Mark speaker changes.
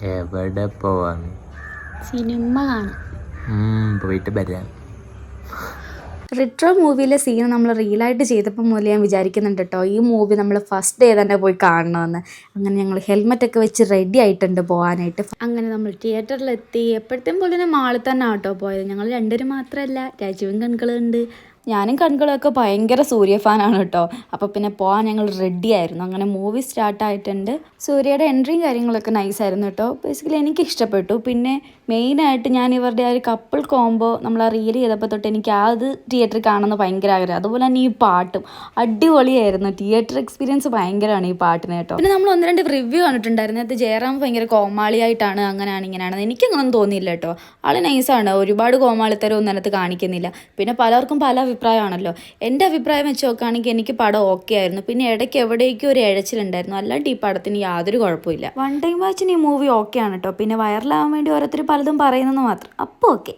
Speaker 1: എവിടെ പോവാന്ന്?
Speaker 2: സിനിമ കാണാം.
Speaker 1: പോയിട്ട് വരാം.
Speaker 2: റിട്രോ മൂവിയിലെ സീൻ നമ്മൾ റിയലായിട്ട് ചെയ്തപ്പോൾ മുതൽ ഞാൻ വിചാരിക്കുന്നുണ്ട് കേട്ടോ, ഈ മൂവി നമ്മൾ ഫസ്റ്റ് ഡേ തന്നെ പോയി കാണണമെന്ന്. അങ്ങനെ ഞങ്ങൾ ഹെൽമെറ്റൊക്കെ വെച്ച് റെഡി ആയിട്ടുണ്ട് പോകാനായിട്ട്. അങ്ങനെ നമ്മൾ തിയേറ്ററിലെത്തി. എപ്പോഴത്തേയും പോലെ തന്നെ മാളിൽ തന്നെ ആട്ടോ പോയത്. ഞങ്ങൾ രണ്ടുപേരും മാത്രമല്ല, രാജീവും കൺകളുണ്ട്. ഞാനും കൺകളൊക്കെ ഭയങ്കര സൂര്യ ഫാനാണ് കേട്ടോ. അപ്പോൾ പിന്നെ പോകാൻ ഞങ്ങൾ റെഡി ആയിരുന്നു. അങ്ങനെ മൂവി സ്റ്റാർട്ടായിട്ടുണ്ട്. സൂര്യയുടെ എൻട്രിയും കാര്യങ്ങളൊക്കെ നൈസായിരുന്നു കേട്ടോ. ബേസിക്കലി എനിക്ക് ഇഷ്ടപ്പെട്ടു. പിന്നെ മെയിനായിട്ട് ഞാൻ ഇവരുടെ ആ ഒരു കപ്പിൾ കോംബോ നമ്മൾ ആ റീൽ ചെയ്തപ്പോൾ തൊട്ട് എനിക്ക് അത് തിയേറ്ററിൽ കാണുന്നത് ഭയങ്കര ആഗ്രഹം. അതുപോലെ തന്നെ ഈ പാട്ടും അടിപൊളിയായിരുന്നു. തിയേറ്റർ എക്സ്പീരിയൻസ് ഭയങ്കരമാണ് ഈ പാട്ടിന് കേട്ടോ. പിന്നെ നമ്മൾ 1-2 റിവ്യൂ കണ്ടിട്ടുണ്ടായിരുന്നു. അത് ജയറാം ഭയങ്കര കോമാളിയായിട്ടാണ്, അങ്ങനെയാണ് ഇങ്ങനെയാണ്. എനിക്കങ്ങനൊന്നും തോന്നിയില്ല കേട്ടോ. ആൾ നൈസാണ്. ഒരുപാട് കോമാളിത്തരം ഒന്നും അതിനകത്ത് കാണിക്കുന്നില്ല. പിന്നെ പലർക്കും പല അഭിപ്രായമാണല്ലോ. എൻ്റെ അഭിപ്രായം വെച്ച് നോക്കുകയാണെങ്കിൽ എനിക്ക് പടം ഓക്കെ ആയിരുന്നു. പിന്നെ ഇടയ്ക്ക് എവിടേക്കും ഒരു ഇഴച്ചിലുണ്ടായിരുന്നു. അല്ലാണ്ട് ഈ പടത്തിന് യാതൊരു കുഴപ്പമില്ല. വൺ ടൈം വാച്ചിന് ഈ മൂവി ഓക്കെ ആണ് കേട്ടോ. പിന്നെ വൈറലാവാൻ വേണ്ടി ഓരോരുത്തർ പലതും പറയുന്നെന്ന് മാത്രം. അപ്പോൾ ഓക്കെ.